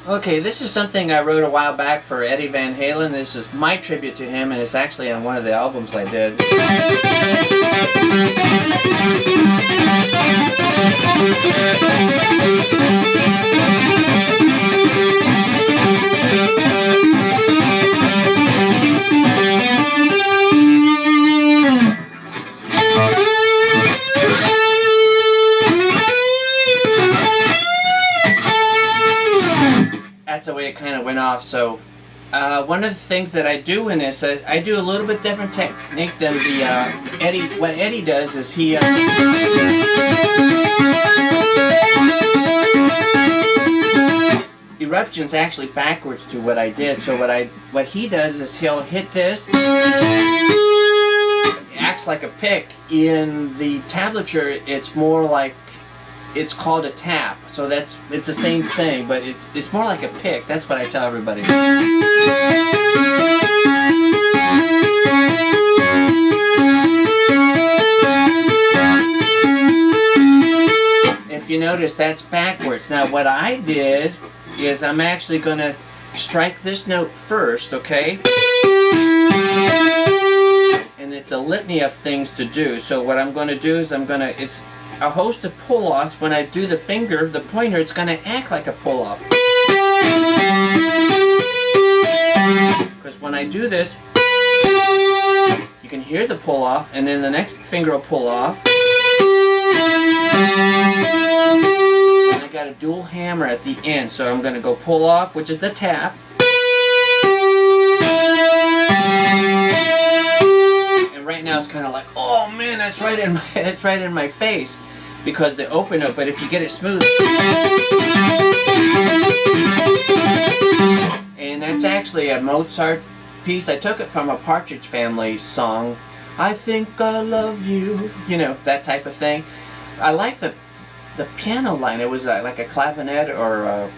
Okay, this is something I wrote a while back for Eddie Van Halen. This is my tribute to him, and it's actually on one of the albums I did. That's the way it kind of went off. So one of the things that I do in this, I do a little bit different technique than the Eddie. What Eddie does is he eruption's actually backwards to what I did. So what he does is he'll hit this. It acts like a pick. In the tablature, it's more like, it's called a tap, so it's the same thing, but it's more like a pick. That's what I tell everybody. If you notice, that's backwards. Now what I did is I'm actually going to strike this note first, okay? And it's a litany of things to do. So what I'm going to do is it's a host of pull-offs. When I do the finger, the pointer, it's going to act like a pull-off. Because when I do this, you can hear the pull-off, and then the next finger will pull off. And I got a dual hammer at the end, so I'm going to go pull off, which is the tap. And right now it's kind of like, oh man, that's right in my face, because they open it. But if you get it smooth, and that's actually a Mozart piece. I took it from a Partridge Family song, I Think I Love You, you know, that type of thing. I like the piano line. It was like a clavinet or a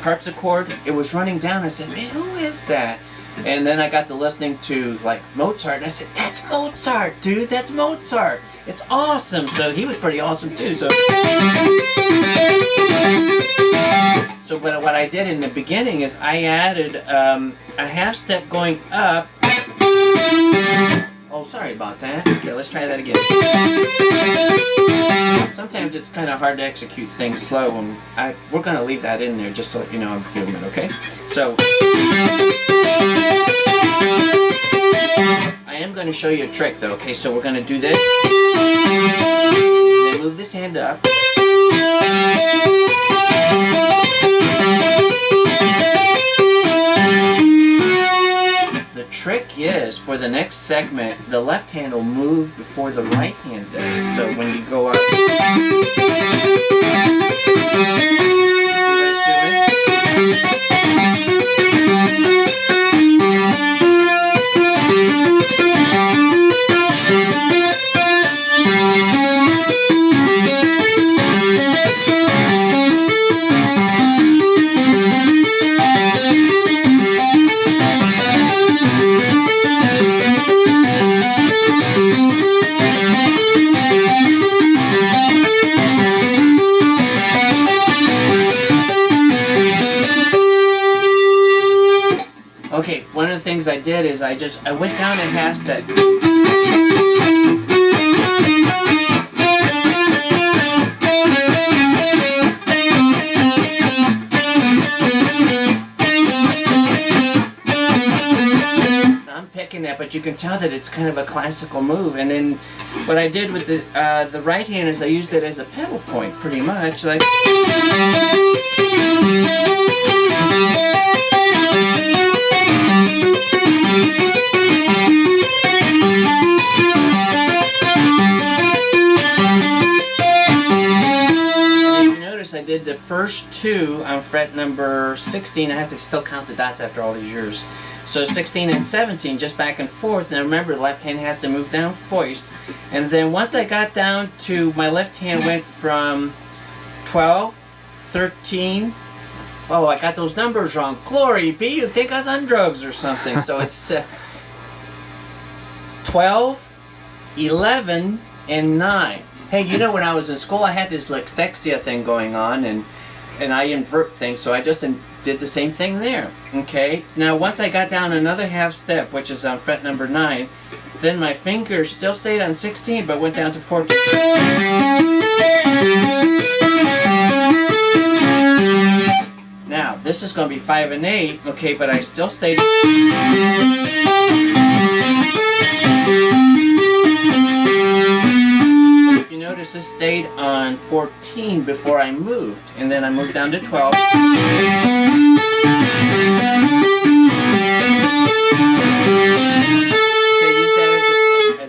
harpsichord. It was running down. I said, man, who is that? And then I got to listening to like Mozart, and I said, that's Mozart, dude, that's Mozart. It's awesome. So he was pretty awesome too. So what I did in the beginning is I added a half step going up. Oh, sorry about that. Okay, let's try that again. Sometimes it's kind of hard to execute things slow, and we're going to leave that in there just to let you know I'm human, okay? So I am going to show you a trick though, okay? So we're going to do this, and then move this hand up. The trick is, for the next segment, the left hand will move before the right hand does. So when you go up, see what it's doing? Okay, one of the things I did is I went down a half step. I'm picking that, but you can tell that it's kind of a classical move. And then what I did with the right hand is I used it as a pedal point, pretty much. Like. I did the first two on fret number 16. I have to still count the dots after all these years. So 16 and 17, just back and forth. Now remember, the left hand has to move down first. And then once I got down to, my left hand went from 12, 13. Oh, I got those numbers wrong. Glory be, you think I was on drugs or something. So it's 12, 11, and 9. Hey, you know, when I was in school, I had this dyslexia thing going on, and and I invert things, so I just did the same thing there. Okay, now once I got down another half step, which is on fret number 9, then my fingers still stayed on 16 but went down to 14. Now this is going to be 5 and 8, okay, but I still stayed. If you notice, this stayed on 14 before I moved, and then I moved down to 12.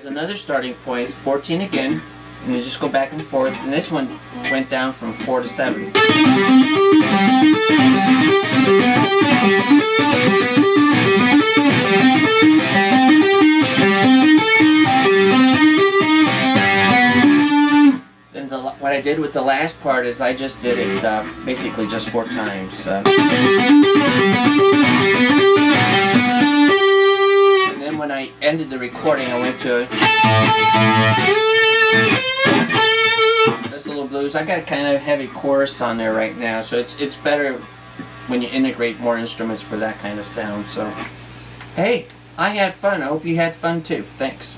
Another starting point, 14 again, and you just go back and forth, and this one went down from 4 to 7. Then what I did with the last part is I just did it basically just 4 times. When I ended the recording, I went to this little blues. I got kind of heavy chorus on there right now, so it's better when you integrate more instruments for that kind of sound. So, hey, I had fun. I hope you had fun too. Thanks.